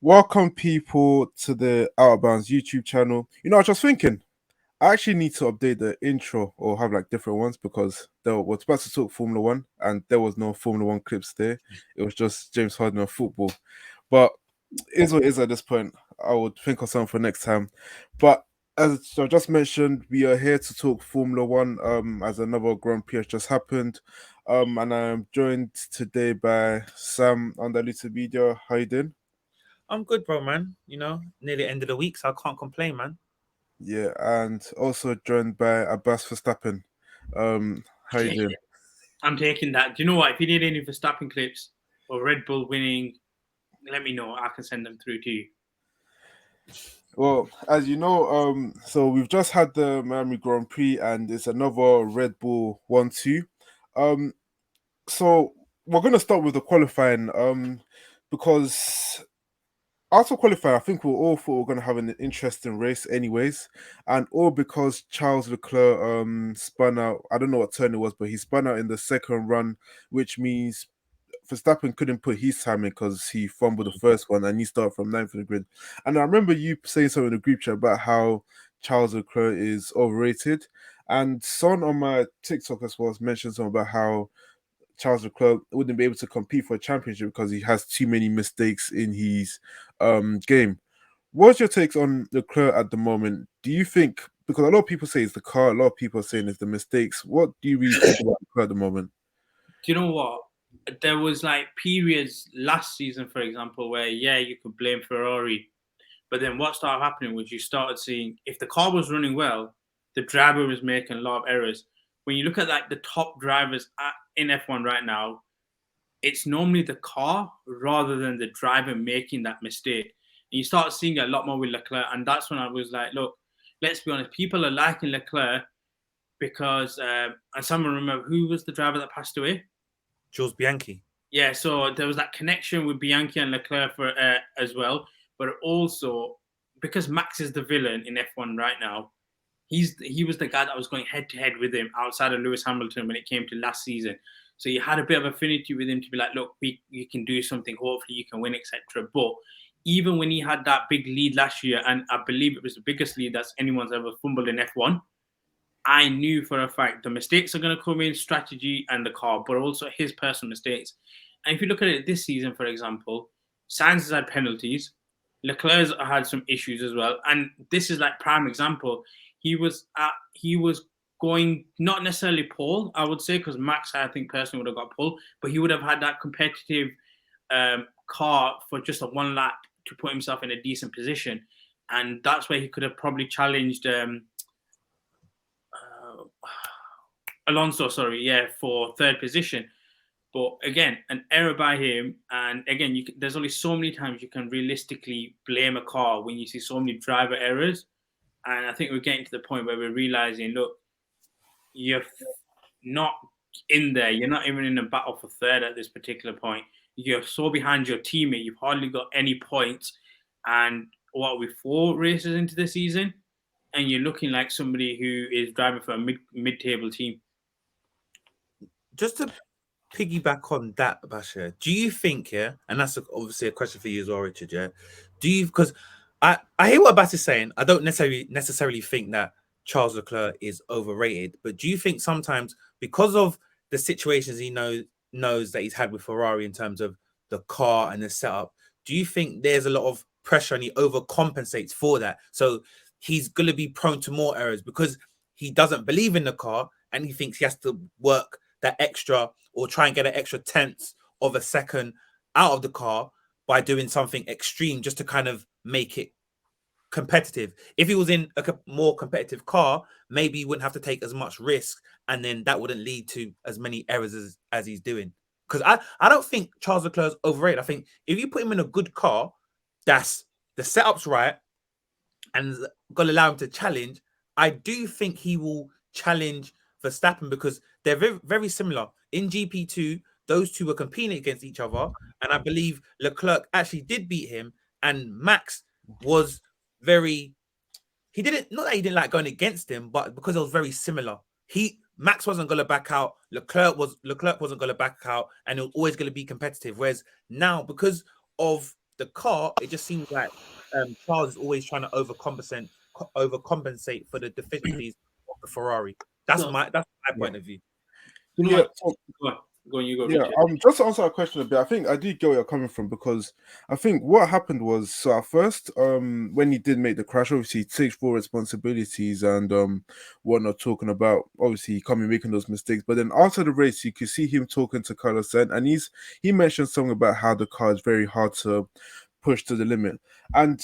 Welcome, people, to the Out of Bounds YouTube channel. I was just thinking, I actually need to update the intro or have like different ones because there was about to talk Formula One and there was no Formula One clips there. It was just James Harden and football. But it is what it is at this point. I would think of something for next time. But as I just mentioned, we are here to talk Formula One. As another Grand Prix has just happened. And I'm joined today by Sam on the Little Media. How you doing? I'm good, bro, man. Nearly end of the week, so I can't complain, man. Yeah, and also joined by Abbas Verstappen. How you doing? I'm taking that. Do you know what? If you need any Verstappen clips or Red Bull winning, let me know. I can send them through to you. Well, as you know, so we've just had the Miami Grand Prix, and it's another Red Bull 1-2. Um, so we're gonna start with the qualifying, because after qualifying, I think we all thought we are gonna have an interesting race, anyways, and all because Charles Leclerc spun out. I don't know what turn it was, but he spun out in the second run, which means Verstappen couldn't put his time in because he fumbled the first one and he started from ninth in the grid. And I remember you saying something in the group chat about how Charles Leclerc is overrated. And someone on my TikTok as well mentioned something about how Charles Leclerc wouldn't be able to compete for a championship because he has too many mistakes in his game. What's your takes on Leclerc at the moment? Do you think, because a lot of people say it's the car, a lot of people are saying it's the mistakes. What do you really think about Leclerc at the moment? Do you know what? There was like periods last season, for example, where you could blame Ferrari, but then what started happening was you started seeing if the car was running well, the driver was making a lot of errors. When you look at like the top drivers in F1 right now, it's normally the car rather than the driver making that mistake. And you start seeing it a lot more with Leclerc, and that's when I was like, look, let's be honest, people are liking Leclerc because, and someone remember who was the driver that passed away? Jules Bianchi. Yeah, so there was that connection with Bianchi and Leclerc for as well, but also because Max is the villain in F1 right now, he was the guy that was going head to head with him outside of Lewis Hamilton when it came to last season. So you had a bit of affinity with him to be like, look, you can do something. Hopefully, you can win, etc. But even when he had that big lead last year, and I believe it was the biggest lead that's anyone's ever fumbled in F1, I knew for a fact the mistakes are going to come in strategy and the car, but also his personal mistakes. And if you look at it this season, for example, Sainz has had penalties. Leclerc's had some issues as well. And this is like prime example. He was going not necessarily pole, I would say, because Max, I think, personally would have got pole, but he would have had that competitive car for just a one lap to put himself in a decent position. And that's where he could have probably challenged Alonso, for third position. But again, an error by him. And again, there's only so many times you can realistically blame a car when you see so many driver errors. And I think we're getting to the point where we're realizing, look, you're not in there. You're not even in a battle for third at this particular point. You're so behind your teammate. You've hardly got any points. And what, we're 4 races into the season, and you're looking like somebody who is driving for a mid-table team. Just to piggyback on that, Basha, do you think, and that's obviously a question for you as well, Richard, do you, because I hear what Abbas is saying, I don't necessarily think that Charles Leclerc is overrated, but do you think sometimes because of the situations he knows that he's had with Ferrari in terms of the car and the setup, do you think there's a lot of pressure and he overcompensates for that? So he's going to be prone to more errors because he doesn't believe in the car and he thinks he has to work that extra or try and get an extra tenth of a second out of the car by doing something extreme just to kind of make it competitive. If he was in a more competitive car, maybe he wouldn't have to take as much risk, and then that wouldn't lead to as many errors as he's doing. Because I don't think Charles Leclerc is overrated. I think if you put him in a good car, that's the setup's right, and going to allow him to challenge, I do think he will challenge Verstappen because they're very, very similar. In GP2, those two were competing against each other, and I believe Leclerc actually did beat him, and Max was he didn't, not that he didn't like going against him, but because it was very similar. Max wasn't going to back out, Leclerc wasn't going to back out, and it was always going to be competitive. Whereas now, because of the car, it just seems like Charles is always trying to overcompensate for the deficiencies of the Ferrari. That's So, my Yeah. point of view. you know Yeah. what? Go on, you go, Yeah, Richard. just to answer that question a bit, I think I do get where you're coming from because I think what happened was so at first, when he did make the crash, obviously he takes full responsibilities and whatnot, talking about obviously he can't be making those mistakes. But then after the race, you could see him talking to Carlos Sainz, and he mentioned something about how the car is very hard to push to the limit. And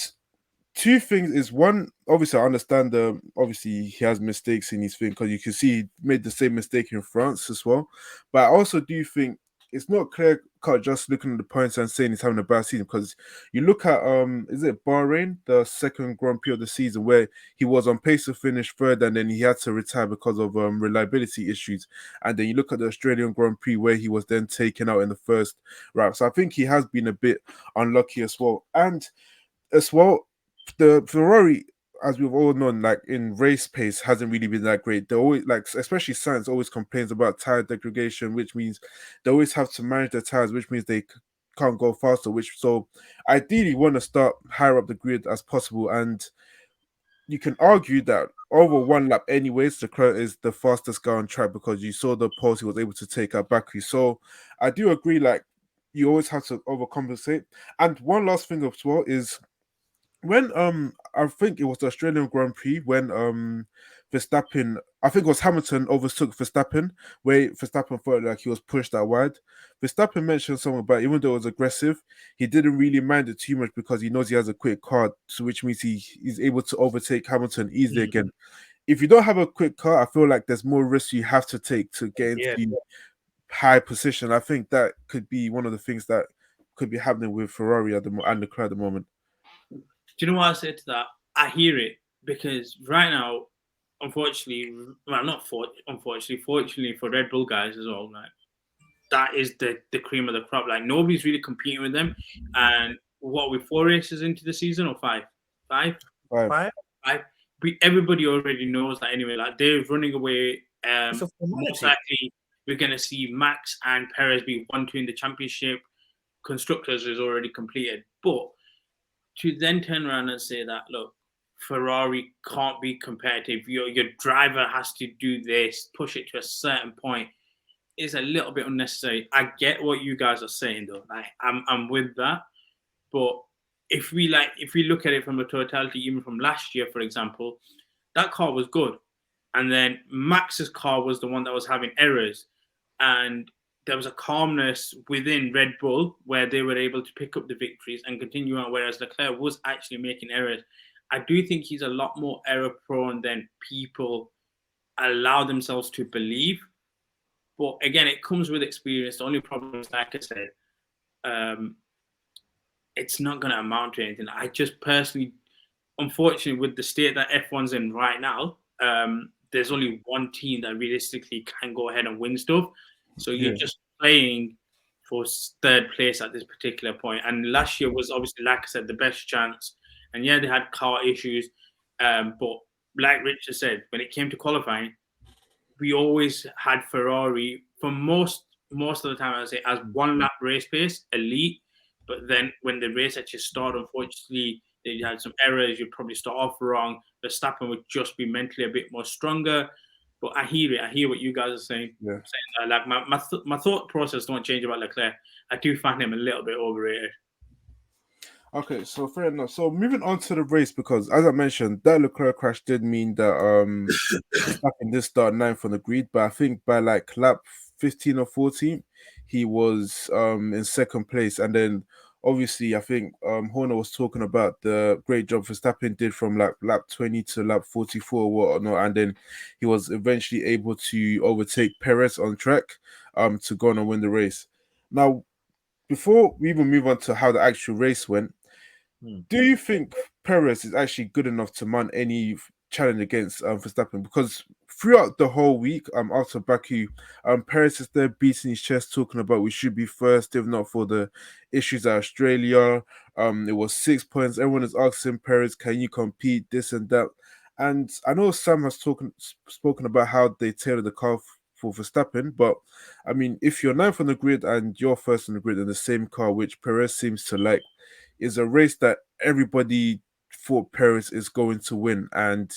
two things is one, obviously I understand the obviously he has mistakes in his thing because you can see he made the same mistake in France as well, but I also do think it's not clear cut just looking at the points and saying he's having a bad season because you look at is it Bahrain, the second Grand Prix of the season, where he was on pace to finish third and then he had to retire because of reliability issues, and then you look at the Australian Grand Prix where he was then taken out in the first round. So I think he has been a bit unlucky as well. And as well, the Ferrari, as we've all known, like in race pace, hasn't really been that great. They always like, especially Sainz, always complains about tire degradation, which means they always have to manage their tires, which means they can't go faster. Which so ideally want to start higher up the grid as possible, and you can argue that over one lap, anyways, Leclerc is the fastest guy on track because you saw the pulse he was able to take at Baku. So I do agree, like you always have to overcompensate. And one last thing as well is when I think it was the Australian Grand Prix when Verstappen, I think it was Hamilton overtook Verstappen where Verstappen felt like he was pushed out wide. Verstappen mentioned something about even though it was aggressive, he didn't really mind it too much because he knows he has a quick car, so which means he's able to overtake Hamilton easily Mhm. again. If you don't have a quick car, I feel like there's more risk you have to take to get Yeah. into high position. I think that could be one of the things that could be happening with Ferrari and Leclerc at the moment. Do you know what I said to that? I hear it because right now, unfortunately, well, not unfortunately, fortunately for Red Bull guys as well, like that is the cream of the crop. Like nobody's really competing with them. And what we 4 races into the season or five? Five? Right. Five. Five. Everybody already knows that anyway. Like they're running away. It's a Most formality. likely we're gonna see Max and Perez be 1-2 in the championship. Constructors is already completed. But to then turn around and say that, look, Ferrari can't be competitive. Your driver has to do this, push it to a certain point, is a little bit unnecessary. I get what you guys are saying though. Like I'm with that. But if we look at it from a totality, even from last year, for example, that car was good. And then Max's car was the one that was having errors. And there was a calmness within Red Bull where they were able to pick up the victories and continue on, whereas Leclerc was actually making errors. I do think he's a lot more error prone than people allow themselves to believe. But again, it comes with experience. The only problem is, like I said, um, it's not going to amount to anything. I just personally, unfortunately, with the state that F1's in right now, there's only one team that realistically can go ahead and win stuff. So you're Yeah. just playing for third place at this particular point. And last year was obviously, like I said, the best chance. And yeah, they had car issues. But like Richard said, when it came to qualifying, we always had Ferrari for most of the time, I would say, as one lap race pace, elite. But then when the race actually started, unfortunately, they had some errors. You'd probably start off wrong. Verstappen would just be mentally a bit more stronger. But I hear it. I hear what you guys are saying. Yeah. Saying that, like my thought process don't change about Leclerc. I do find him a little bit overrated. Okay, so fair enough. So moving on to the race, because as I mentioned, that Leclerc crash did mean that Verstappen did start ninth on the grid, but I think by like lap 15 or 14, he was in second place. And then obviously I think Horner was talking about the great job Verstappen did from like lap 20 to lap 44 or whatnot, and then he was eventually able to overtake Perez on track to go on and win the race. Now, before we even move on to how the actual race went, do you think Perez is actually good enough to mount any challenge against Verstappen? Because throughout the whole week, after Baku, Perez is there beating his chest, talking about we should be first, if not for the issues at Australia. It was 6 points. Everyone is asking Perez, can you compete? This and that. And I know Sam has spoken about how they tailored the car for Verstappen, but I mean, if you're ninth on the grid and you're first on the grid in the same car, which Perez seems to like, is a race that everybody thought Perez is going to win, and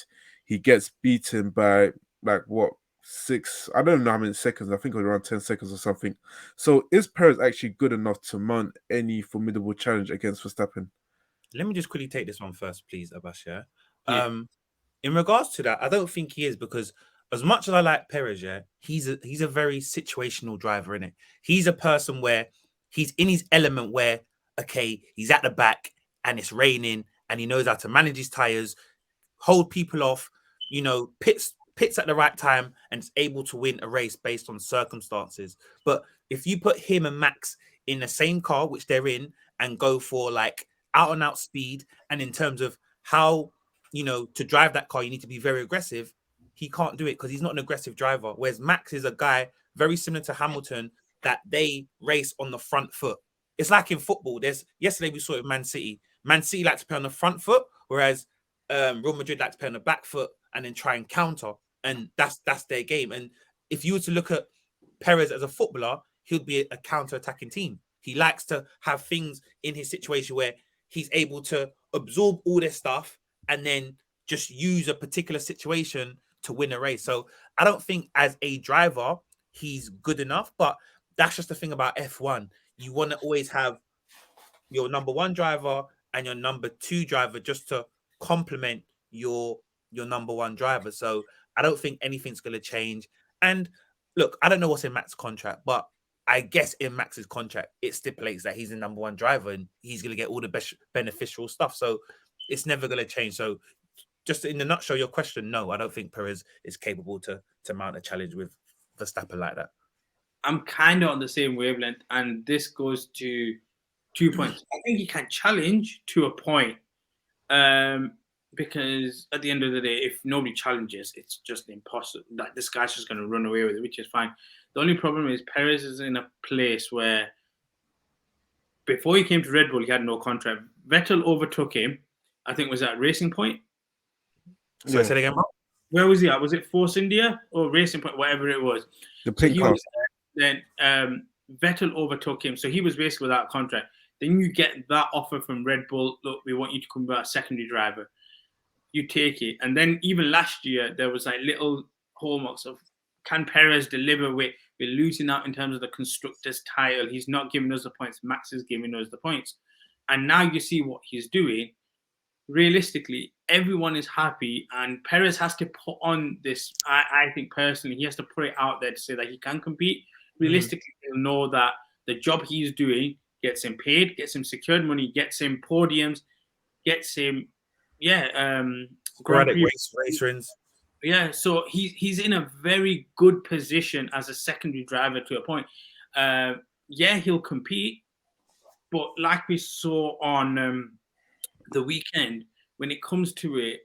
he gets beaten by like what 6? I don't know how many seconds. I think it was around 10 seconds or something. So is Perez actually good enough to mount any formidable challenge against Verstappen? Let me just quickly take this one first, please, Abbas. Yeah. Yeah. In regards to that, I don't think he is, because as much as I like Perez, yeah, he's a very situational driver, in it. He's a person where he's in his element where, okay, he's at the back and it's raining and he knows how to manage his tires, hold people off, pits at the right time, and is able to win a race based on circumstances. But if you put him and Max in the same car, which they're in, and go for like out and out speed, and in terms of how to drive that car, you need to be very aggressive. He can't do it because he's not an aggressive driver. Whereas Max is a guy very similar to Hamilton, that they race on the front foot. It's like in football. Yesterday we saw it with Man City. Man City like to play on the front foot, whereas Real Madrid like to play on the back foot and then try and counter. And that's their game. And if you were to look at Perez as a footballer, he'll be a counter-attacking team. He likes to have things in his situation where he's able to absorb all this stuff and then just use a particular situation to win a race. So I don't think as a driver, he's good enough, but that's just the thing about F1. You want to always have your number one driver and your number two driver just to complement your number one driver. So I don't think anything's going to change. And look, I don't know what's in Max's contract, but I guess in Max's contract, it stipulates that he's the number one driver and he's going to get all the best beneficial stuff. So it's never going to change. So just in a nutshell, your question, no, I don't think Perez is capable to mount a challenge with Verstappen like that. I'm kind of on the same wavelength, and this goes to 2 points. I think he can challenge to a point, because at the end of the day, if nobody challenges, it's just impossible. Like, this guy's just going to run away with it, which is fine. The only problem is Perez is in a place where before he came to Red Bull, he had no contract. Vettel overtook him. I think was at Racing Point. So I said again, Mark? Where was he at? Was it Force India or Racing Point? Whatever it was. The pink car. Then Vettel overtook him, so he was basically without a contract. Then you get that offer from Red Bull. Look, we want you to come back, secondary driver. You take it, and then even last year there was like little hallmarks of, can Perez deliver? We're losing out in terms of the constructors' title. He's not giving us the points. Max is giving us the points, and now you see what he's doing. Realistically, everyone is happy, and Perez has to put on this. I think personally, he has to put it out there to say that he can compete. Realistically, he'll know that the job he's doing gets him paid, gets him secured money, gets him podiums, gets him, sporadic race wins. Yeah, so he's in a very good position as a secondary driver to a point. He'll compete, but like we saw on the weekend, when it comes to it,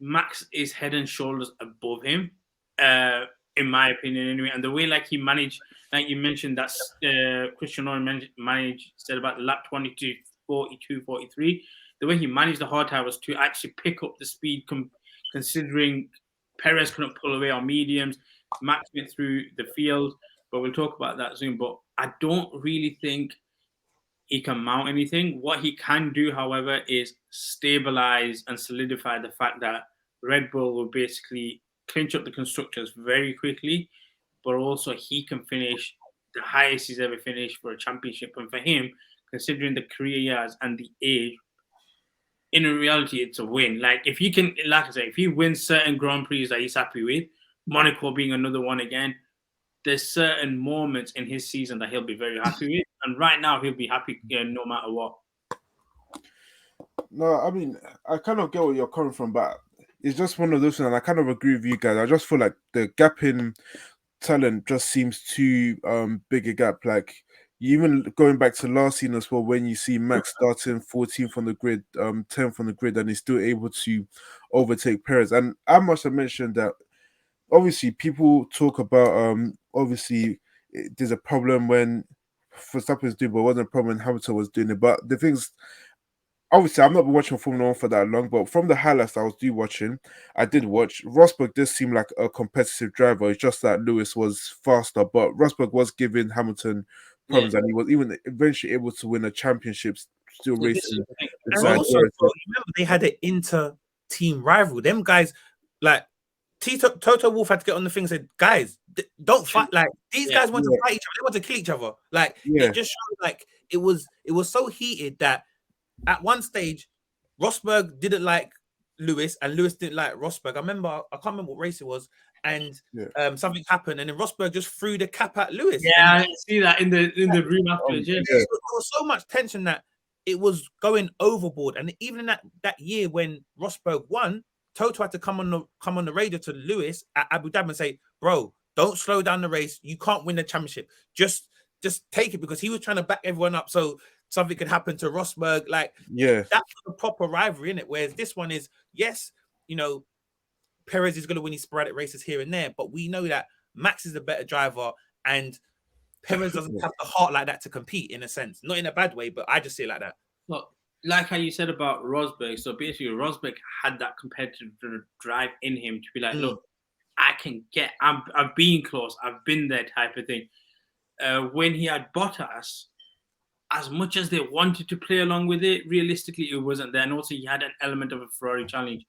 Max is head and shoulders above him, in my opinion, anyway. And the way like he managed, like you mentioned, that's Christian Horner said about the lap 22, 42, 43. The way he managed the hard tire was to actually pick up the speed, considering Perez couldn't pull away on mediums. Max went through the field, but we'll talk about that soon. But I don't really think he can mount anything. What he can do, however, is stabilize and solidify the fact that Red Bull will basically clinch up the constructors very quickly, but also he can finish the highest he's ever finished for a championship. And for him, considering the career he has and the age, in reality, it's a win. Like, if he can, like I say, if he wins certain Grand Prix that he's happy with, Monaco being another one again, there's certain moments in his season that he'll be very happy with. And right now, he'll be happy no matter what. No, I mean, I kind of get where you're coming from, but it's just one of those things, and I kind of agree with you guys. I just feel like the gap in talent just seems too big a gap. Like, even going back to last season as well, when you see Max starting 14th on the grid, 10th on the grid, and he's still able to overtake Perez. And I must have mentioned that obviously people talk about obviously there's a problem when Verstappen is doing, but it wasn't a problem when Hamilton was doing it. But the things, obviously, I've not been watching Formula 1 for that long, but from the highlights I was watching, I did watch. Rosberg does seem like a competitive driver. It's just that Lewis was faster, but Rosberg was giving Hamilton problems, and he was even eventually able to win a championship still So this is racing the thing. And beside also, Perez. bro, remember they had an inter-team rival. Them guys, like Toto Wolff had to get on the thing and say, "Guys, don't fight." Like these Yeah. guys want to Yeah. fight each other. They want to kill each other. Like Yeah. it just showed like it was so heated that at one stage Rosberg didn't like Lewis and Lewis didn't like Rosberg. I can't remember what race it was, and Yeah. something happened, and then Rosberg just threw the cap at Lewis. Yeah, I see that in the room afterwards. Yeah. Yeah. There was so much tension that it was going overboard. And even in that year when Rosberg won, Toto had to come on the radio to Lewis at Abu Dhabi and say, "Bro, don't slow down the race. You can't win the championship. Just take it," because he was trying to back everyone up so something could happen to Rosberg. Like Yeah. that's a proper rivalry in it. Whereas this one is, yes, Perez is going to win his sporadic races here and there, but we know that Max is the better driver and Perez doesn't have the heart like that to compete in a sense. Not in a bad way, but I just see it like that. Look, like how you said about Rosberg. So basically, Rosberg had that competitive drive in him to be like, look, I can get. I've been close. I've been there, type of thing. When he had Bottas, as much as they wanted to play along with it, realistically, it wasn't there. And also, he had an element of a Ferrari challenge.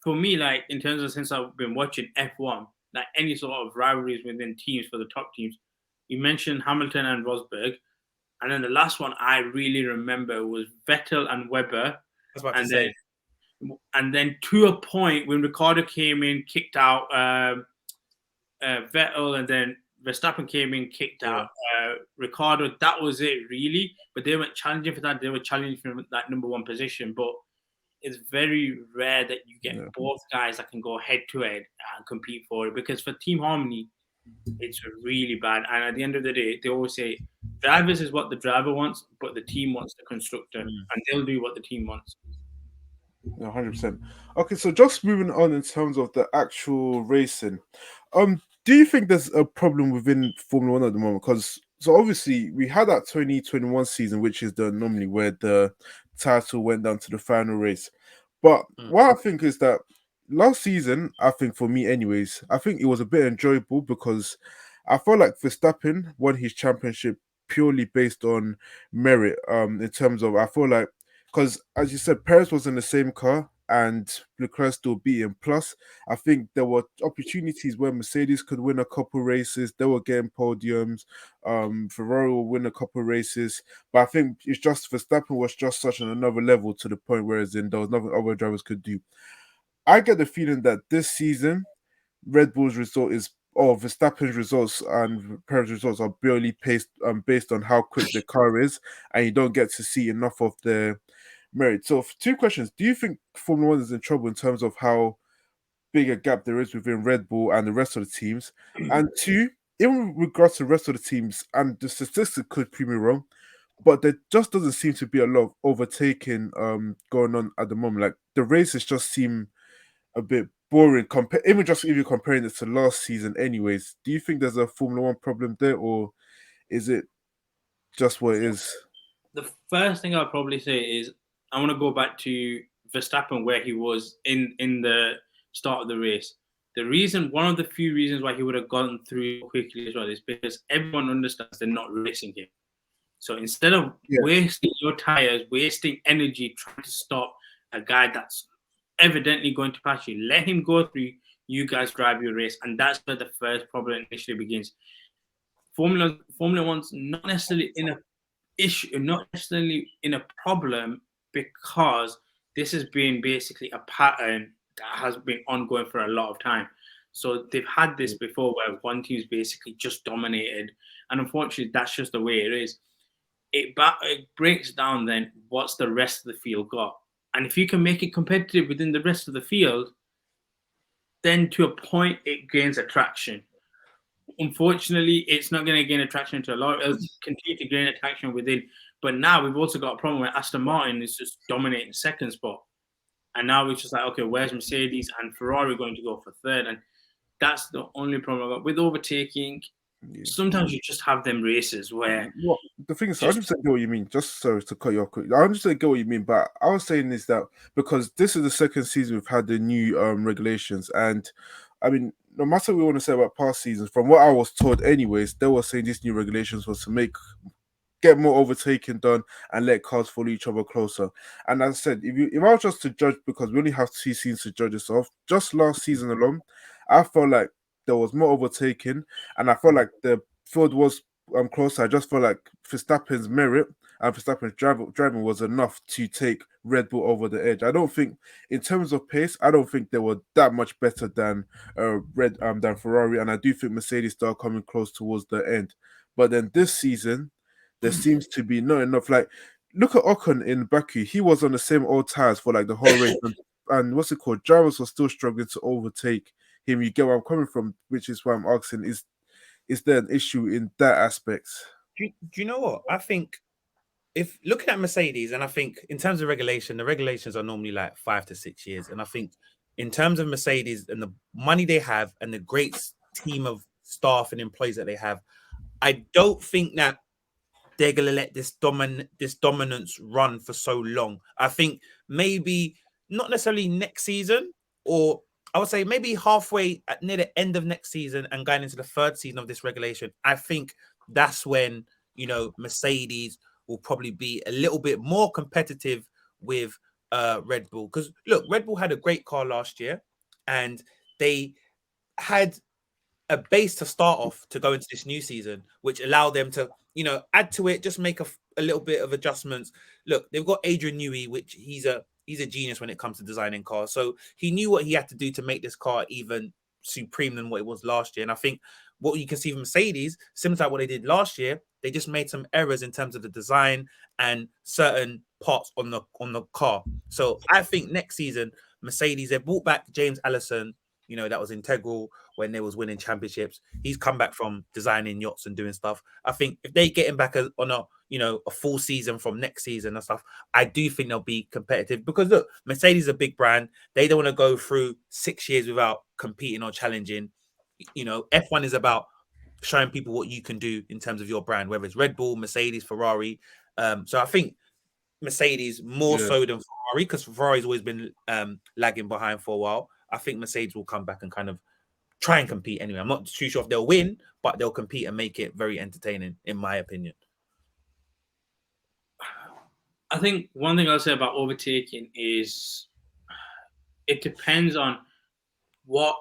For me, like in terms of since I've been watching F1, like any sort of rivalries within teams for the top teams, you mentioned Hamilton and Rosberg. And then the last one I really remember was Vettel and Webber. And then to a point when Ricciardo came in, kicked out Vettel, and then Verstappen came in, kicked out Ricciardo. That was it, really. But they weren't challenging for that. They were challenging for that number one position. But it's very rare that you get both guys that can go head to head and compete for it. Because for team harmony, it's really bad. And at the end of the day, they always say drivers is what the driver wants, but the team wants the constructor, and they'll do what the team wants. 100%. Okay, so just moving on in terms of the actual racing, do you think there's a problem within Formula One at the moment? Because so obviously we had that 2021 season, which is the normally where the title went down to the final race. But what I think is that last season, I think for me anyways, I think it was a bit enjoyable because I felt like Verstappen won his championship purely based on merit. In terms of I feel like because as you said, Perez was in the same car and Leclerc still beat him. Plus, I think there were opportunities where Mercedes could win a couple races. They were getting podiums. Ferrari will win a couple races. But I think it's just Verstappen was just such on another level to the point whereas there was nothing other drivers could do. I get the feeling that this season, Red Bull's result is or Verstappen's results and Perez's results are purely based on how quick the car is, and you don't get to see enough of the merit. So, two questions: do you think Formula One is in trouble in terms of how big a gap there is within Red Bull and the rest of the teams? And two, in regards to the rest of the teams, and the statistics could prove me wrong, but there just doesn't seem to be a lot of overtaking going on at the moment. Like the races just seem a bit boring. Even just if you're comparing it to last season, anyways, do you think there's a Formula One problem there, or is it just what it is? The first thing I'll probably say is I want to go back to Verstappen where he was in the start of the race. One of the few reasons why he would have gotten through quickly as well is because everyone understands they're not racing him. So instead of wasting your tires, wasting energy trying to stop a guy that's evidently going to pass you, let him go through. You guys drive your race, and that's where the first problem initially begins. Formula One's not necessarily in a issue, not necessarily in a problem, because this has been basically a pattern that has been ongoing for a lot of time. So they've had this before where one team's basically just dominated, and unfortunately, that's just the way it is. It breaks down then what's the rest of the field got. And if you can make it competitive within the rest of the field, then to a point, it gains attraction. Unfortunately, it's not going to gain attraction to a lot. It'll continue to gain attraction within. But now we've also got a problem where Aston Martin is just dominating second spot. And now it's just like, okay, where's Mercedes and Ferrari going to go for third? And that's the only problem I've got. With overtaking, sometimes you just have them races where... Well, the thing is, I just get what you mean. Just sorry to cut you off quick. I just get what you mean, but I was saying is that because this is the second season we've had the new regulations, and I mean, no matter what we want to say about past seasons, from what I was told anyways, they were saying these new regulations was to make get more overtaking done and let cars follow each other closer. And as I said, if I was just to judge, because we only have 2 seasons to judge this off, just last season alone, I felt like there was more overtaking, and I felt like the field was closer. I just felt like Verstappen's merit and Verstappen's driving was enough to take Red Bull over the edge. I don't think, in terms of pace, I don't think they were that much better than than Ferrari, and I do think Mercedes started coming close towards the end. But then this season, there seems to be not enough. Like, look at Ocon in Baku; he was on the same old tires for like the whole race, and what's it called? Drivers were still struggling to overtake him. You get where I'm coming from, which is why I'm asking: is there an issue in that aspect? Do you know what? I think if looking at Mercedes, and I think in terms of regulation, the regulations are normally like 5 to 6 years. And I think in terms of Mercedes and the money they have and the great team of staff and employees that they have, I don't think that they're gonna let this dominance run for so long. I think maybe not necessarily next season, or I would say maybe halfway near the end of next season and going into the third season of this regulation. I think that's when Mercedes will probably be a little bit more competitive with Red Bull. Because look, Red Bull had a great car last year, and they had a base to start off to go into this new season, which allowed them to, add to it, just make a little bit of adjustments. Look, they've got Adrian Newey, which he's a genius when it comes to designing cars. So he knew what he had to do to make this car even supreme than what it was last year. And I think what you can see from Mercedes, similar to what they did last year, they just made some errors in terms of the design and certain parts on the car. So I think next season, Mercedes, they brought back James Allison, that was integral when they was winning championships. He's come back from designing yachts and doing stuff. I think if they get him back on a full season from next season and stuff, I do think they'll be competitive, because look, Mercedes is a big brand. They don't want to go through 6 years without competing or challenging. F1 is about showing people what you can do in terms of your brand, whether it's Red Bull, Mercedes, Ferrari. So I think Mercedes more so than Ferrari, because Ferrari's always been lagging behind for a while. I think Mercedes will come back and kind of try and compete anyway. I'm not too sure if they'll win, but they'll compete and make it very entertaining, in my opinion. I think one thing I'll say about overtaking is it depends on what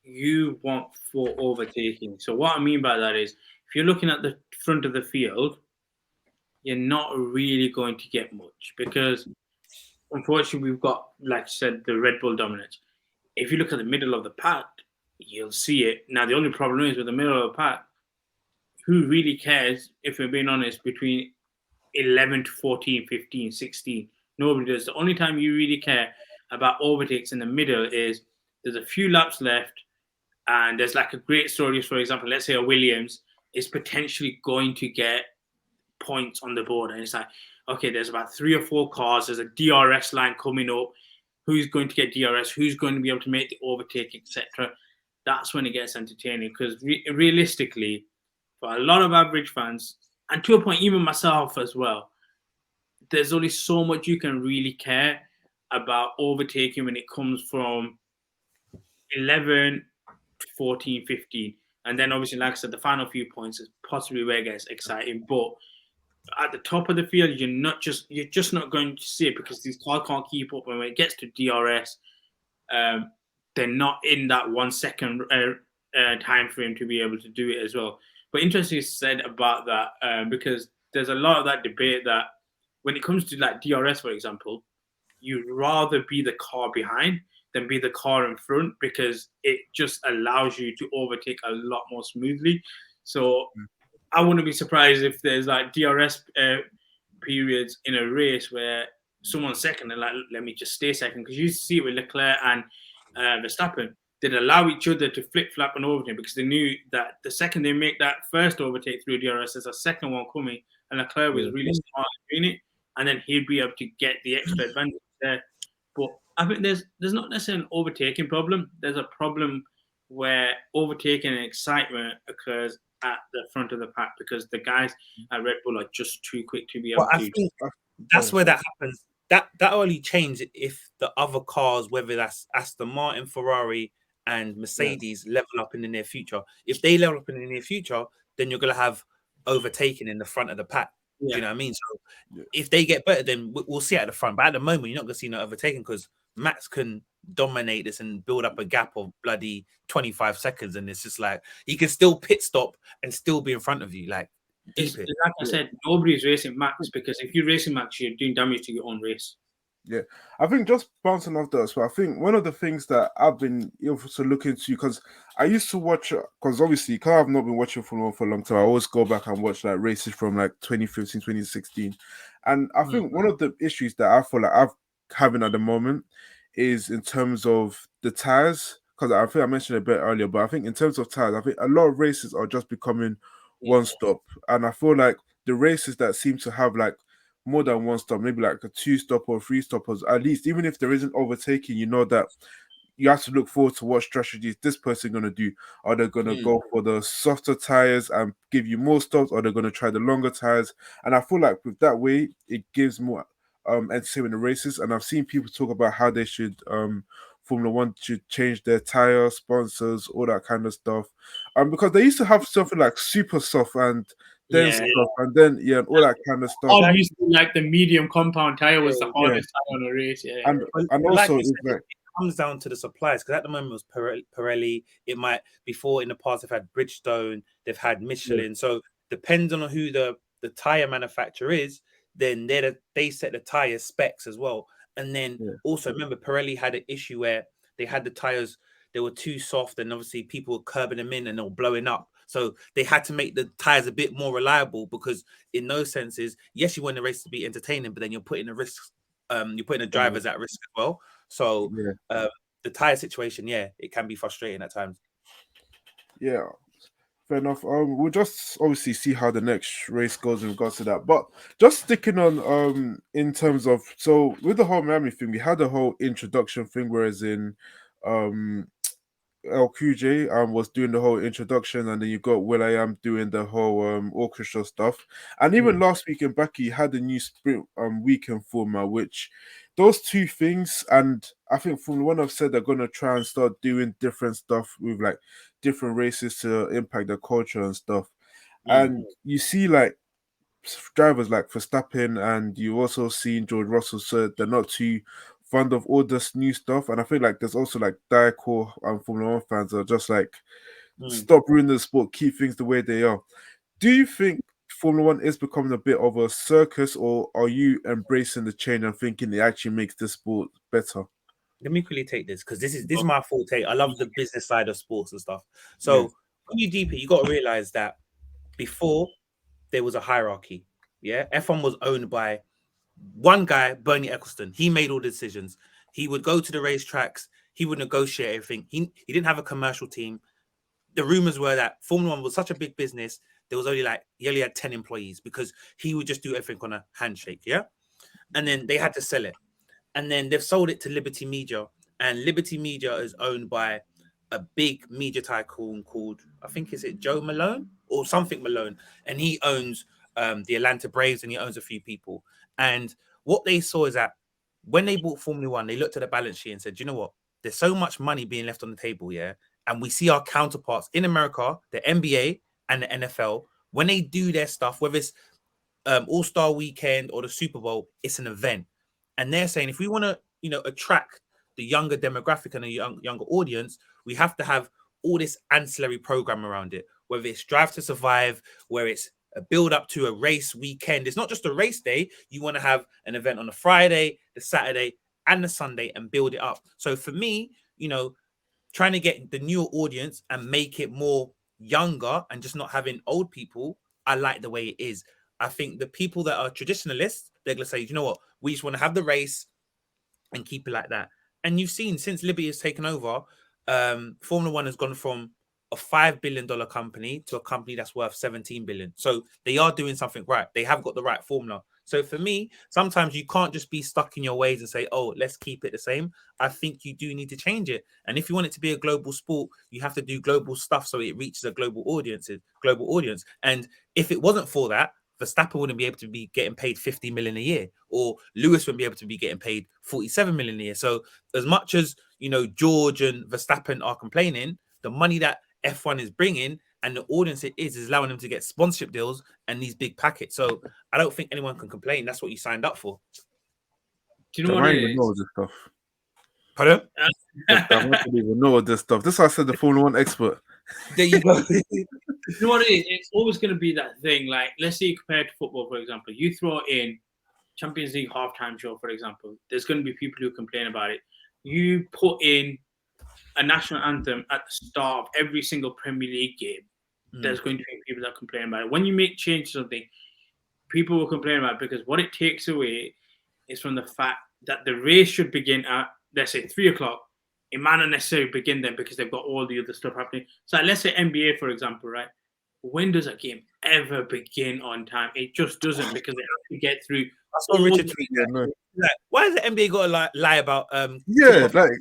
you want for overtaking. So what I mean by that is, if you're looking at the front of the field, you're not really going to get much, because unfortunately we've got, like I said, the Red Bull dominance. If you look at the middle of the pack, you'll see it. Now, the only problem is with the middle of the pack, who really cares, if we're being honest, between 11 to 14, 15, 16? Nobody does. The only time you really care about overtakes in the middle is there's a few laps left, and there's like a great story. For example, let's say a Williams is potentially going to get points on the board, and it's like, okay, there's about 3 or 4 cars. There's a DRS line coming up. Who's going to get DRS? Who's going to be able to make the overtake, etc.? That's when it gets entertaining, because realistically, for a lot of average fans, and to a point, even myself as well, there's only so much you can really care about overtaking when it comes from 11 to 14, 15. And then obviously, like I said, the final few points is possibly where it gets exciting. But at the top of the field, you're just not going to see it, because these cars can't keep up. And when it gets to DRS, they're not in that 1 second time frame to be able to do it as well. But interesting said about that, because there's a lot of that debate that when it comes to like DRS, for example, you'd rather be the car behind than be the car in front, because it just allows you to overtake a lot more smoothly. So I wouldn't be surprised if there's like DRS periods in a race where someone's second and like, let me just stay second, because you see it with Leclerc and Verstappen. They'd allow each other to flip-flap and overtake, because they knew that the second they make that first overtake through DRS, there's a second one coming, and Leclerc was really smart doing it, and then he'd be able to get the extra advantage there. But I think there's not necessarily an overtaking problem. There's a problem where overtaking and excitement occurs at the front of the pack, because the guys at Red Bull are just too quick to be able to. I think that's where that happens. That only changes if the other cars, whether that's Aston Martin, Ferrari, and Mercedes, level up in the near future. If they level up in the near future, then you're going to have overtaking in the front of the pack. Do you know what I mean? So Yeah. if they get better, then we'll see it at the front. But at the moment, you're not going to see no overtaking because Max can dominate this and build up a gap of bloody 25 seconds. And it's just like he can still pit stop and still be in front of you. Like, deep it. Like I said, nobody's racing Max because if you're racing Max, you're doing damage to your own race. Yeah, I think just bouncing off that, so I think one of the things that I've been also looking to, because I used to watch, because obviously, because I've not been watching Formula One for a long time, I always go back and watch like races from like 2015, 2016. And I think one of the issues that I feel like I've having at the moment is in terms of the tires, because I think I mentioned it a bit earlier, but I think in terms of tires, I think a lot of races are just becoming one stop. And I feel like the races that seem to have like more than one stop, maybe like a two stop or three stoppers, at least, even if there isn't overtaking, you know that you have to look forward to what strategies this person going to do. Are they going to go for the softer tires and give you more stops, or they're going to try the longer tires? And I feel like with that way, it gives more entertainment in the races. And I've seen people talk about how they should Formula One should change their tire sponsors, all that kind of stuff. Because they used to have something like super soft and then Yeah. stuff, and then and all that kind of stuff. All used to like the medium compound tire was the Yeah. hardest tire on a race. Yeah. And Like also you it's said, like it comes down to the suppliers because at the moment it was Pirelli. It might before in the past they've had Bridgestone, they've had Michelin. So depends on who the tire manufacturer is, then they set the tire specs as well. And then also remember Pirelli had an issue where they had the tires, they were too soft, and obviously people were curbing them in and they were blowing up. So they had to make the tires a bit more reliable because in those senses, yes, you want the race to be entertaining, but then you're putting the risks, you're putting the drivers at risk as well. So the tire situation, it can be frustrating at times. Yeah, fair enough. We'll just obviously see how the next race goes in regards to that. But just sticking on in terms of, so with the whole Miami thing, we had a whole introduction thing, whereas in um LQJ was doing the whole introduction, and then you got Will I Am doing the whole orchestra stuff. And even last week in Baku, you had a new sprint weekend format, which those two things, and I think Formula One have said they're gonna try and start doing different stuff with like different races to impact the culture and stuff. And you see like drivers like Verstappen, and you also seen George Russell said they're not too fond of all this new stuff. And I feel like there's also like diehard Formula One fans that are just like stop ruining the sport, keep things the way they are. Do you think Formula One is becoming a bit of a circus, or are you embracing the change and thinking it actually makes the sport better? Let me quickly take this because this is my forte. I love the business side of sports and stuff. So when you deep it, you got to realize that before there was a hierarchy. Yeah, F1 was owned by one guy, Bernie Ecclestone. He made all the decisions. He would go to the racetracks. He would negotiate everything. He didn't have a commercial team. The rumors were that Formula One was such a big business. There was only he only had 10 employees because he would just do everything on a handshake. Yeah, and then they had to sell it. And then they've sold it to Liberty Media, and Liberty Media is owned by a big media tycoon called, I think, is it Joe Malone or something Malone, and he owns the Atlanta Braves, and he owns a few people. And what they saw is that when they bought Formula One, they looked at the balance sheet and said, you know what? There's so much money being left on the table, and we see our counterparts in America, the NBA and the NFL, when they do their stuff, whether it's All-Star Weekend or the Super Bowl, it's an event. And they're saying if we want to, attract the younger demographic and a younger audience, we have to have all this ancillary program around it, whether it's Drive to Survive, where it's a build up to a race weekend. It's not just a race day. You want to have an event on the Friday, the Saturday, and the Sunday and build it up. So for me, trying to get the newer audience and make it more younger and just not having old people, I like the way it is. I think the people that are traditionalists, they're going to say, you know what, we just want to have the race and keep it like that. And you've seen since Liberty has taken over, Formula One has gone from a $5 billion company to a company that's worth 17 billion. So they are doing something right. They have got the right formula. So for me, sometimes you can't just be stuck in your ways and say, oh, let's keep it the same. I think you do need to change it. And if you want it to be a global sport, you have to do global stuff so it reaches a global audience. And if it wasn't for that, Verstappen wouldn't be able to be getting paid 50 million a year, or Lewis wouldn't be able to be getting paid 47 million a year. So as much as, George and Verstappen are complaining, the money that F1 is bringing, and the audience is allowing them to get sponsorship deals and these big packets. So I don't think anyone can complain. That's what you signed up for. Do you know I what don't it even is? know all this stuff. Pardon? I don't even know all this stuff. This is why I said the Formula One expert. There you go. You know what it is? It's always going to be that thing. Like, let's say compared to football, for example, you throw in Champions League halftime show, for example. There's going to be people who complain about it. You put in a national anthem at the start of every single Premier League game. There's going to be people that complain about it. When you make change to something, people will complain about it because what it takes away is from the fact that the race should begin at, let's say, 3:00. It might not necessarily begin then because they've got all the other stuff happening. So let's say NBA, for example, right? When does a game ever begin on time? It just doesn't because they have to get through. I saw Richard tweet Yeah, no. like, why does the NBA got to lie about Yeah, like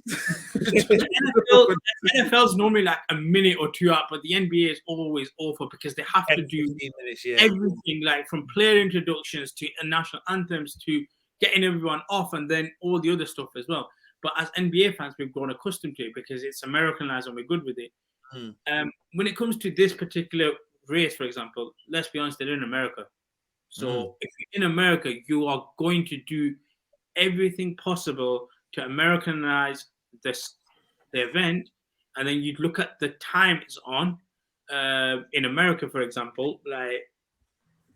the NFL's normally like a minute or two out, but the NBA is always awful because they have to do 15 minutes, yeah. everything, like from player introductions to national anthems to getting everyone off, and then all the other stuff as well. But as NBA fans, we've grown accustomed to it because it's Americanized and we're good with it. When it comes to this particular race, for example, let's be honest, they're in America. So if you're in America, you are going to do everything possible to Americanize the event, and then you'd look at the time it's on. In America, for example, like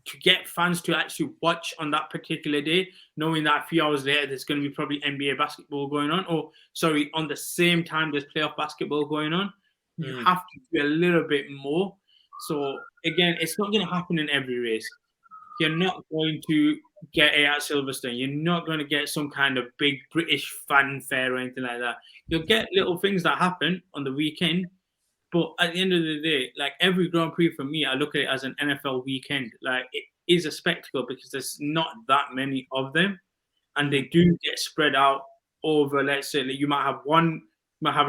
to get fans to actually watch on that particular day, knowing that a few hours later there's going to be probably NBA basketball going on, or sorry, on the same time there's playoff basketball going on. You have to do a little bit more. So again, it's not going to happen in every race. You're not going to get it at Silverstone. You're not going to get some kind of big British fanfare or anything like that. You'll get little things that happen on the weekend. But at the end of the day, like every Grand Prix for me, I look at it as an NFL weekend. Like it is a spectacle because there's not that many of them. And they do get spread out over, let's say, like you might have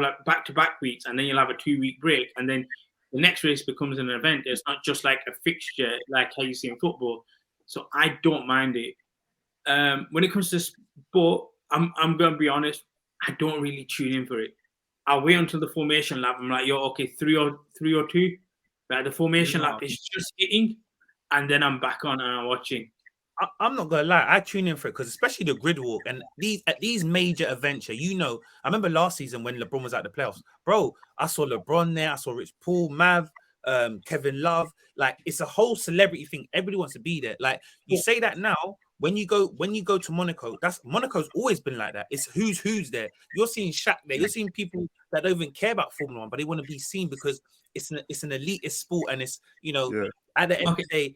like back-to-back weeks, and then you'll have a 2-week break. And then the next race becomes an event. It's not just like a fixture like how you see in football. So I don't mind it. When it comes to sport, I'm going to be honest, I don't really tune in for it. I'll wait until the formation lap. I'm like, yo, okay, 3 or 2. Like the formation lap is just hitting, and then I'm back on and I'm watching. I'm not gonna lie, I tune in for it because especially the grid walk and these major events. I remember last season when LeBron was at the playoffs, bro. I saw LeBron there, I saw Rich Paul, Mav, Kevin Love. Like it's a whole celebrity thing. Everybody wants to be there. Like you say that now. When you go to Monaco, Monaco's always been like that. It's who's there. You're seeing Shaq there. You're seeing people that don't even care about Formula One, but they want to be seen because it's an elitist sport, and it's at the end of the day,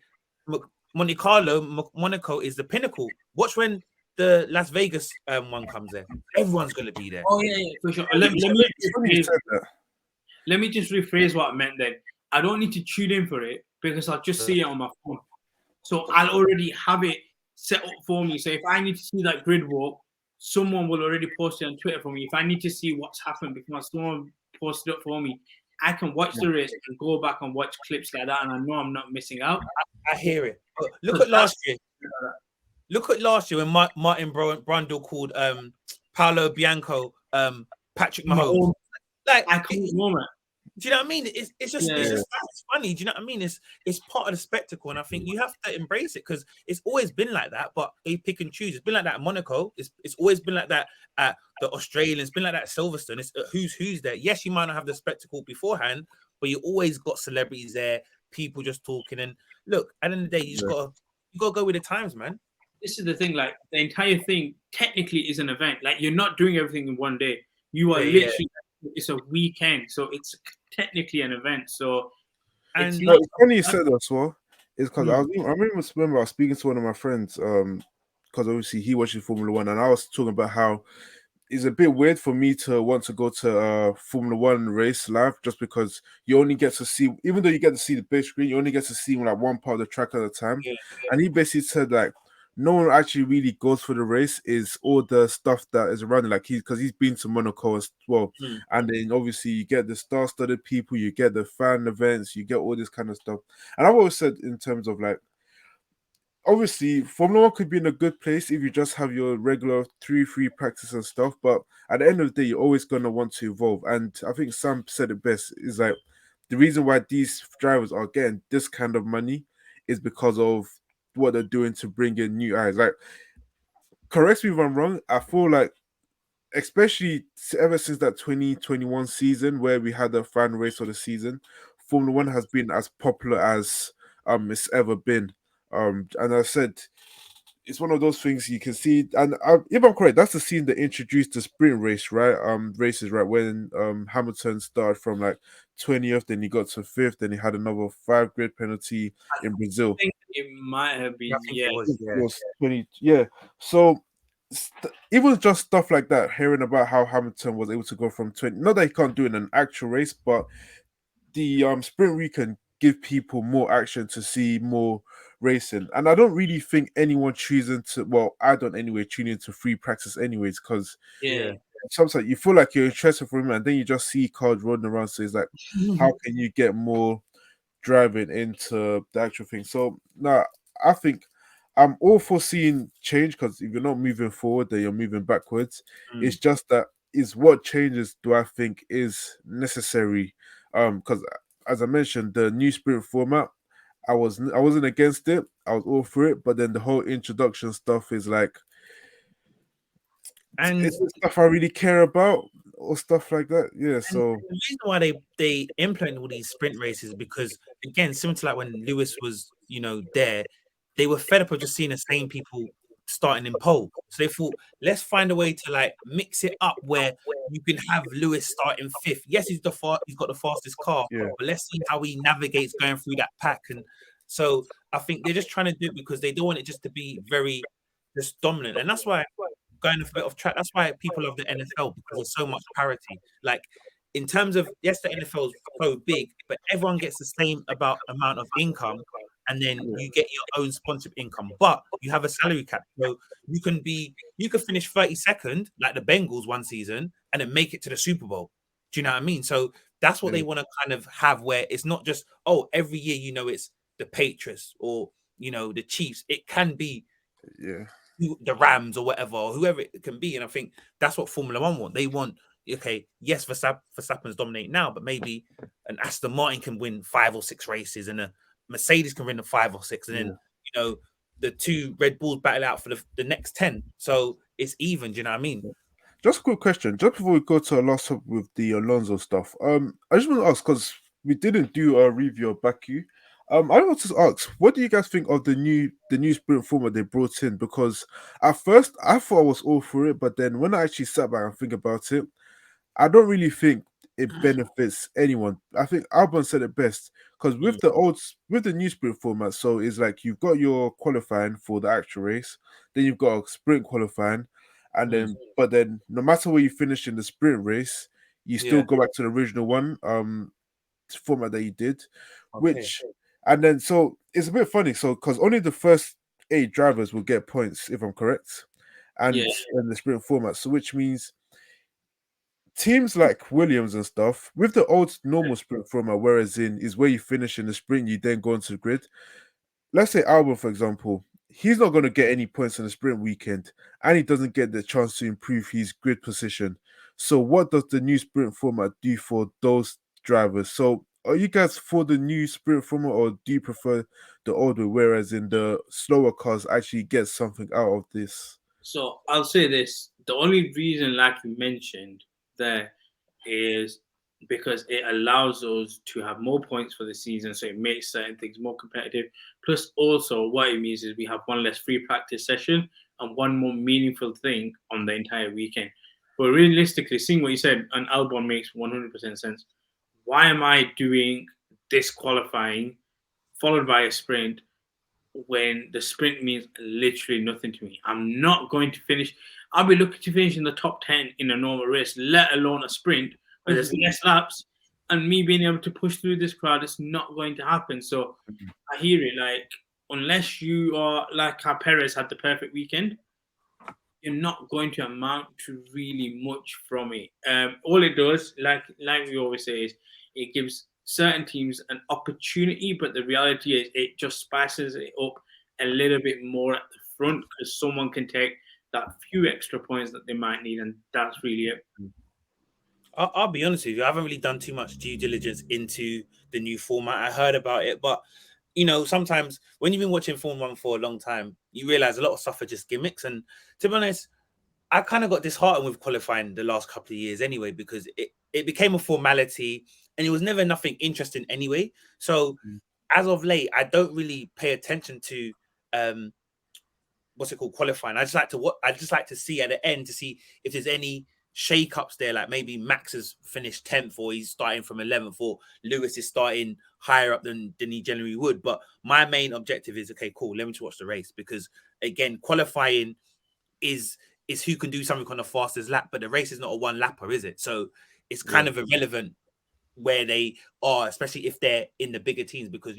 Monte Carlo, Monaco is the pinnacle. Watch when the Las Vegas one comes there. Everyone's gonna be there. Oh yeah, for sure. Let me just rephrase what I meant then. I don't need to tune in for it because I'll just see it on my phone. So I'll already have it set up for me. So if I need to see that grid walk, someone will already post it on Twitter for me. If I need to see what's happened before someone posted it up for me, I can watch the race and go back and watch clips like that, and I know I'm not missing out. I hear it. Look at last year. Look at last year when Martin Brundle called Paolo Bianco Patrick Mahomes. Like I can't moment. Do you know what I mean? It's just funny. Do you know what I mean? It's part of the spectacle, and I think you have to embrace it because it's always been like that. But they pick and choose. It's been like that at Monaco. It's always been like that at the Australians. It's been like that at Silverstone. It's who's there. Yes, you might not have the spectacle beforehand, but you always got celebrities there, people just talking. And look, at the end of the day, you gotta go with the times, man. This is the thing. Like the entire thing technically is an event. Like you're not doing everything in one day. You are literally. It's a weekend, so it's technically an event. So, and it's funny you said that as well. Is because I remember I was speaking to one of my friends, because obviously he watches Formula One, and I was talking about how it's a bit weird for me to want to go to a Formula One race live, just because you only get to see, even though you get to see the big screen, you only get to see like one part of the track at a time. And he basically said like, no one actually really goes for the race, is all the stuff that is around it. Like because he's been to Monaco as well. And then obviously you get the star-studded people, you get the fan events, you get all this kind of stuff. And I've always said in terms of like, obviously Formula One could be in a good place if you just have your regular 3-3 practice and stuff. But at the end of the day, you're always going to want to evolve. And I think Sam said it best, is like, the reason why these drivers are getting this kind of money is because of what they're doing to bring in new eyes. Like, correct me if I'm wrong. I feel like, especially ever since that 2021 season where we had the final race of the season, Formula One has been as popular as it's ever been. And I said it's one of those things you can see, and if I'm correct, that's the scene that introduced the sprint race, right? Races, right? When Hamilton started from like 20th, then he got to fifth, then he had another 5 grid penalty in Brazil. I think it might have I been, think yeah. it was, It was 20, yeah. So even just stuff like that, hearing about how Hamilton was able to go from 20, not that he can't do it in an actual race, but the sprint week can give people more action to see more racing. And I don't really think anyone choosing to, well, I don't anyway, tune into free practice anyways, because Yeah. sometimes you feel like you're interested for him and then you just see cars running around. So it's like, how can you get more driving into the actual thing? So now I think I'm all for seeing change, because if you're not moving forward, then you're moving backwards. It's just that is what changes do I think is necessary. Because as I mentioned, the new sprint format, I wasn't against it. I was all for it, but then the whole introduction stuff is like, and it's the stuff I really care about or stuff like that. Yeah, And so the reason why they implement all these sprint races because again, similar to like when Lewis was, there, they were fed up of just seeing the same people starting in pole. So they thought, let's find a way to like mix it up where you can have Lewis starting fifth. Yes, he's got the fastest car, yeah, but let's see how he navigates going through that pack. And so I think they're just trying to do it because they don't want it just to be very just dominant. And that's why going off a bit of track. That's why people love the NFL because there's so much parity. Like in terms of yes, the NFL is so big, but everyone gets the same amount of income, and then yeah, you get your own sponsored income. But you have a salary cap, so you could finish 32nd like the Bengals one season and then make it to the Super Bowl. Do you know what I mean? So that's what yeah, they want to kind of have, where it's not just every year it's the Patriots or the Chiefs. It can be yeah. the Rams or whatever, or whoever it can be. And I think that's what Formula One want. They want, okay, yes, Verstappen's dominating now, but maybe an Aston Martin can win 5 or 6 races, and a Mercedes can win the 5 or 6, and then Yeah. the 2 Red Bulls battle out for the next 10. So it's even. Do you know what I mean? Just a quick question, just before we go to our last topic with the Alonso stuff. I just want to ask, because we didn't do a review of Baku. I want to ask, what do you guys think of the new sprint format they brought in? Because at first I thought I was all for it, but then when I actually sat back and think about it, I don't really think it benefits anyone. I think Albon said it best, because Mm, with the new sprint format, so it's like you've got your qualifying for the actual race, then you've got a sprint qualifying, and mm, then but then no matter where you finish in the sprint race, you still yeah. go back to the original one format that you did, Okay. which and then so it's a bit funny. So because only the first 8 drivers will get points, if I'm correct, Yeah. and in the sprint format, so which means teams like Williams and stuff with the old normal sprint format, whereas in is where you finish in the sprint, you then go into the grid. Let's say Albon, for example, he's not going to get any points in the sprint weekend, and he doesn't get the chance to improve his grid position. So, what does the new sprint format do for those drivers? So, are you guys for the new sprint format, or do you prefer the old way, whereas in the slower cars actually get something out of this? So I'll say this: the only reason, like you mentioned, there is because it allows us to have more points for the season, so it makes certain things more competitive. Plus, also what it means is we have one less free practice session and one more meaningful thing on the entire weekend. But realistically, seeing what you said, an Albon makes 100% sense. Why am I doing this qualifying followed by a sprint when the sprint means literally nothing to me? I'm not going to finish. I'll be looking to finish in the top 10 in a normal race, let alone a sprint where there's less laps. And me being able to push through this crowd is not going to happen. So I hear it. Like, unless you are like how Perez had the perfect weekend, you're not going to amount to really much from it. All it does, like we always say, is it gives certain teams an opportunity, but the reality is it just spices it up a little bit more at the front because someone can take that few extra points that they might need, and that's really it. I'll be honest with you. I haven't really done too much due diligence into the new format. I heard about it, but sometimes when you've been watching Formula One for a long time, you realize a lot of stuff are just gimmicks. And to be honest, I kind of got disheartened with qualifying the last couple of years anyway, because it became a formality and it was never nothing interesting anyway. So as of late, I don't really pay attention to um what's it called, qualifying. I just like to see at the end to see if there's any shake-ups there, like maybe Max has finished 10th or he's starting from 11th or Lewis is starting higher up than he generally would. But my main objective is, okay, cool, let me just watch the race, because again, qualifying is who can do something on the fastest lap, but the race is not a one lapper, is it? So it's kind of irrelevant where they are, especially if they're in the bigger teams, because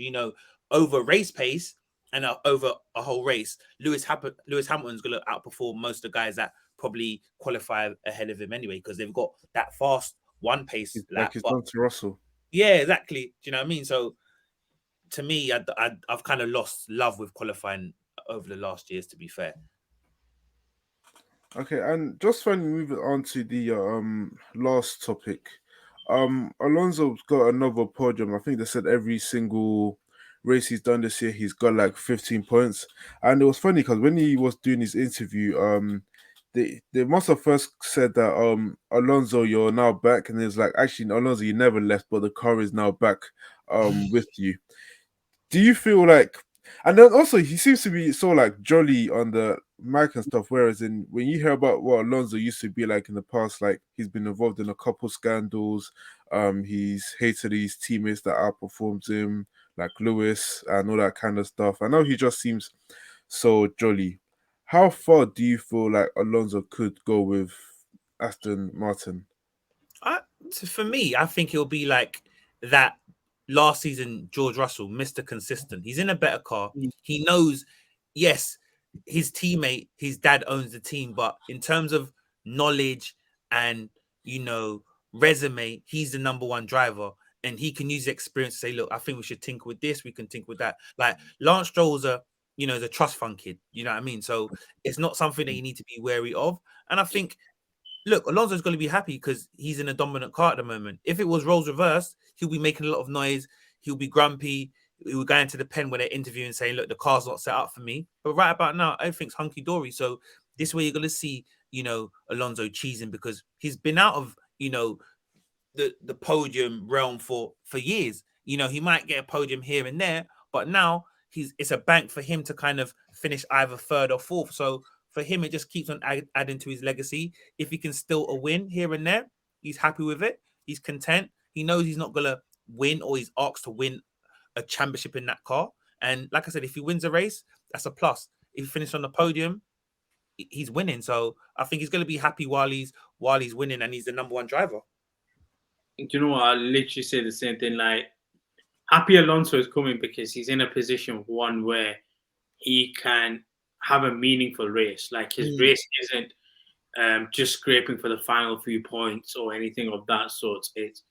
over race pace and over a whole race, Lewis Hamilton's going to outperform most of the guys that probably qualify ahead of him anyway, because they've got that fast one pace lap. Like it's done to Russell. Yeah, exactly. Do you know what I mean? So to me, I've kind of lost love with qualifying over the last years, to be fair. Okay, and just finally moving on to the last topic. Alonso's got another podium. I think they said every single race he's done this year, he's got like 15 points. And it was funny because when he was doing his interview, they must have first said that Alonso, you're now back, and it's like, actually, Alonso, you never left, but the car is now back with you. Do you feel like, and then also he seems to be so like jolly on the mic and stuff, whereas when you hear about what Alonso used to be like in the past, like he's been involved in a couple scandals, he's hated his teammates that outperforms him, like Lewis and all that kind of stuff. I know he just seems so jolly. How far do you feel like Alonso could go with Aston Martin? For me, I think it'll be like that last season George Russell, Mr. Consistent. He's in a better car. He knows, yes, his teammate, his dad owns the team, but in terms of knowledge and, resume, he's the number one driver. And he can use experience to say, look, I think we should tinker with this. We can tinker with that. Like Lance Stroll's is a trust fund kid. You know what I mean? So it's not something that you need to be wary of. And I think, look, Alonso's going to be happy because he's in a dominant car at the moment. If it was roles reversed, he'll be making a lot of noise. He'll be grumpy. He will go into the pen when they're interviewing saying, look, the car's not set up for me. But right about now, everything's hunky-dory. So this way you're going to see, Alonso cheesing, because he's been out of, the podium realm for years. He might get a podium here and there, but now it's a bank for him to kind of finish either third or fourth. So for him, it just keeps on adding to his legacy. If he can still a win here and there, he's happy with it. He's content. He knows he's not gonna win, or he's asked to win a championship in that car. And like I said, if he wins a race, that's a plus. If he finishes on the podium, he's winning. So I think he's gonna be happy while he's winning, and he's the number one driver. Do you know what? I literally say the same thing. Like, happy Alonso is coming because he's in a position one where he can have a meaningful race. Like his race isn't just scraping for the final few points or anything of that sort. It's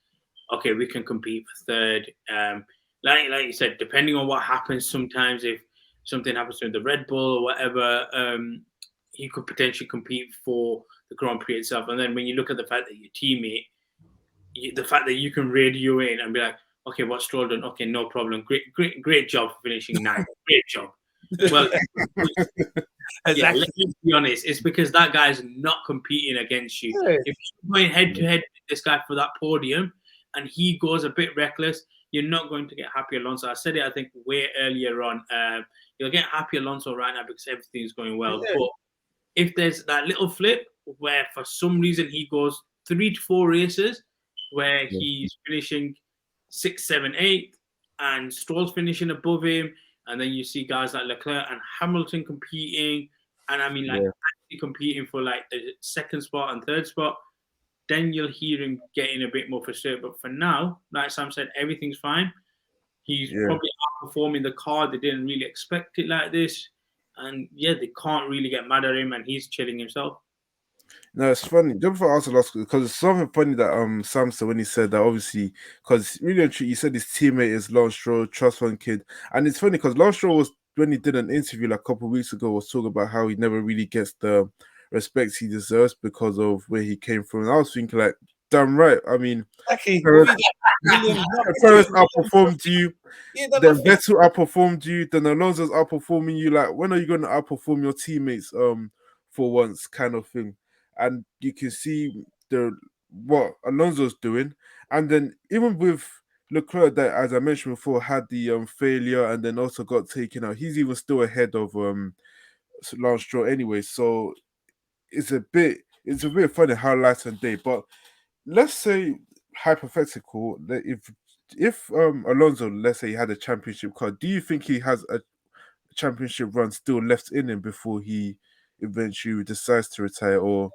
okay, we can compete for third. Like you said, depending on what happens, sometimes if something happens to the Red Bull or whatever, he could potentially compete for the Grand Prix itself. And then when you look at the fact that your teammate, the fact that you can radio in and be like, okay, what's Stroll done? Okay, no problem. Great job for finishing ninth. Great job. Well, yeah, let's be honest. It's because that guy's not competing against you. Yeah. If you're going head to head with this guy for that podium and he goes a bit reckless, you're not going to get happy Alonso. I said it, I think, way earlier on. You'll get happy Alonso right now because everything's going well. Yeah. But if there's that little flip where for some reason he goes 3 to 4 races where he's finishing 6, 7, 8 and Stroll's finishing above him, and then you see guys like Leclerc and Hamilton competing, and I mean, like, actually competing for like the second spot and third spot, then you'll hear him getting a bit more frustrated. But for now, like Sam said, everything's fine. He's probably outperforming the car. They didn't really expect it like this. And yeah, they can't really get mad at him, and he's chilling himself. No, it's funny. Just before I ask the last, because it's something funny that Sam said when he said that, obviously, because really and truly, he said his teammate is Lance Stroll, trust fund kid, and it's funny because Lance Stroll was, when he did an interview like a couple of weeks ago, was talking about how he never really gets the respect he deserves because of where he came from. And I was thinking, like, damn right. I mean, Exactly. Perez, Williams, Perez outperformed you. he ain't done Then nothing. Vettel outperformed you. Then Alonso's outperforming you. Like, when are you going to outperform your teammates? For once, kind of thing. And you can see what Alonso's doing, and then even with Leclerc, that as I mentioned before, had the failure, and then also got taken out. He's even still ahead of Lance Stroll anyway. So it's a bit funny how light and day. But let's say hypothetical that if Alonso, let's say he had a championship car, do you think he has a championship run still left in him before he eventually decides to retire? Or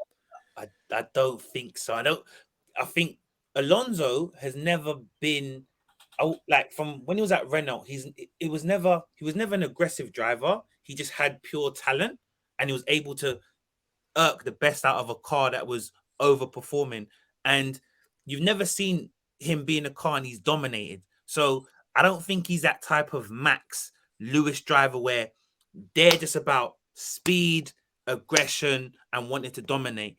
I don't think so. I think Alonso has never been like from when he was at Renault, he was never an aggressive driver. He just had pure talent and he was able to irk the best out of a car that was overperforming. And you've never seen him be in a car and he's dominated. So I don't think he's that type of Max Lewis driver where they're just about speed, aggression, and wanting to dominate.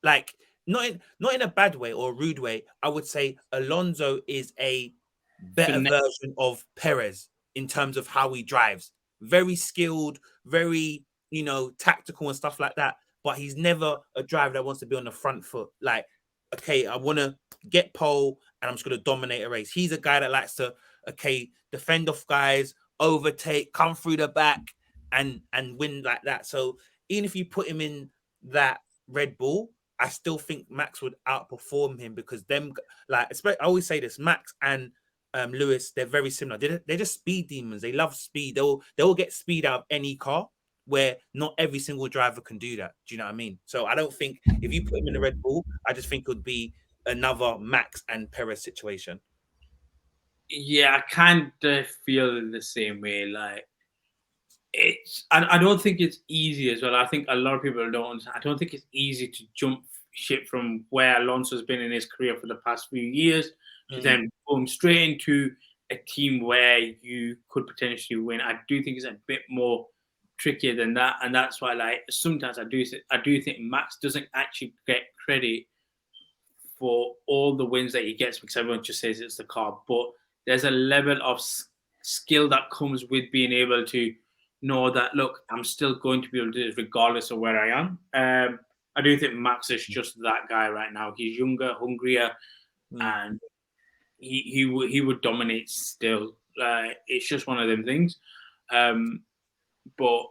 Like not in a bad way or a rude way. I would say Alonso is a better Finesse. version of Perez in terms of how he drives. Very skilled, very tactical and stuff like that. But he's never a driver that wants to be on the front foot. Like, okay, I want to get pole and I'm just going to dominate a race. He's a guy that likes to, defend off guys, overtake, come through the back, and win like that. So even if you put him in that Red Bull, I still think Max would outperform him because them, like, I always say this, Max and Lewis, they're very similar. They're just speed demons. They love speed. They'll get speed out of any car, where not every single driver can do that. Do you know what I mean? So I don't think if you put him in the Red Bull, I just think it would be another Max and Perez situation. Yeah, I kind of feel the same way. Like I don't think it's easy as well. I think a lot of people don't understand. I don't think it's easy to jump ship from where Alonso's been in his career for the past few years to then boom straight into a team where you could potentially win. I do think it's a bit more trickier than that, and that's why, like, sometimes I do think Max doesn't actually get credit for all the wins that he gets because everyone just says it's the car, but there's a level of skill that comes with being able to know that, look, I'm still going to be able to do this regardless of where I am. I do think Max is just that guy right now. He's younger, hungrier, and he would dominate still. It's just one of them things. But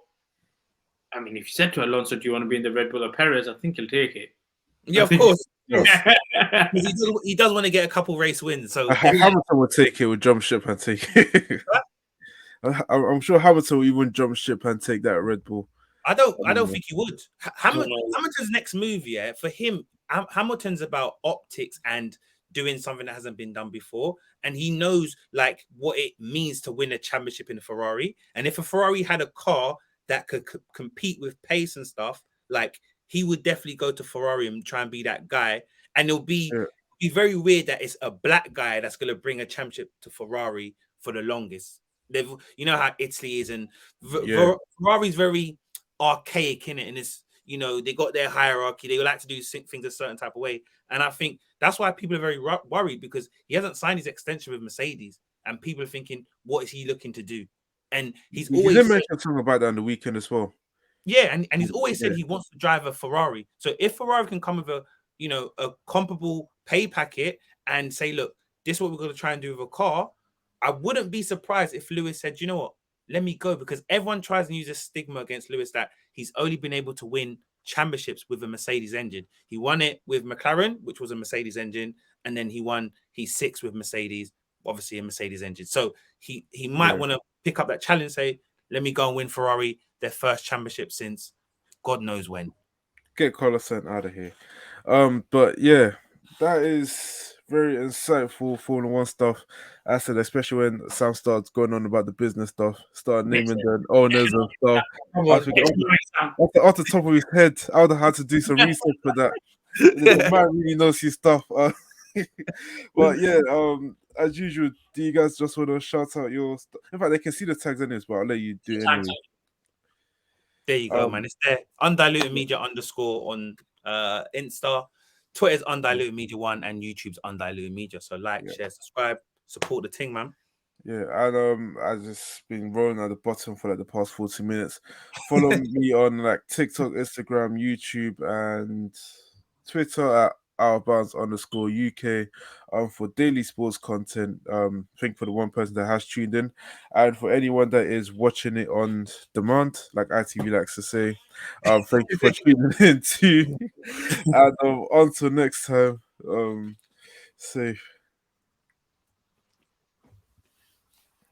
I mean, if you said to Alonso, "Do you want to be in the Red Bull or Perez?" I think he'll take it. Yeah, of course. yes. He does want to get a couple race wins. So Hamilton would take it, would jump ship and take it. I'm sure Hamilton will even jump ship and take that Red Bull. I don't think he would. Hamilton's next move, yeah, for him, Hamilton's about optics and doing something that hasn't been done before, and he knows like what it means to win a championship in a Ferrari. And if a Ferrari had a car that could compete with pace and stuff, like he would definitely go to Ferrari and try and be that guy. And it'll be very weird that it's a black guy that's going to bring a championship to Ferrari for the longest. You know how Italy is, and Ferrari's very archaic in it, and it's they got their hierarchy. They like to do things a certain type of way, and I think that's why people are very worried because he hasn't signed his extension with Mercedes, and people are thinking, what is he looking to do? And he's always did mention something about that on the weekend as well. Yeah, and he's always said he wants to drive a Ferrari. So if Ferrari can come with a comparable pay packet and say, look, this is what we're going to try and do with a car, I wouldn't be surprised if Lewis said, you know what, let me go, because everyone tries to use a stigma against Lewis that he's only been able to win championships with a Mercedes engine. He won it with McLaren, which was a Mercedes engine, and then he's sixth with Mercedes, obviously a Mercedes engine. So he might want to pick up that challenge, say, let me go and win Ferrari their first championship since God knows when. Get Carlos Sainz out of here. But yeah, that is very insightful Formula One stuff. I said, especially when Sam starts going on about the business stuff, start naming the owners and stuff. Off the top of his head, I would have had to do some research for that. The man really knows his stuff. But yeah, as usual, do you guys just want to shout out your stuff? In fact, they can see the tags anyways, but I'll let you do it anyway. There you go, man. It's there. Undiluted Media _ on Insta. Twitter's Undiluted Media 1 and YouTube's Undiluted Media. So like, Yeah. share, subscribe, support the thing, man. Yeah, and I just been rolling at the bottom for like the past 40 minutes. Follow me on like TikTok, Instagram, YouTube, and Twitter at outbounds_UK for daily sports content. Thank for the one person that has tuned in, and for anyone that is watching it on demand, like ITV likes to say, thank you for tuning in too. And until next time, safe.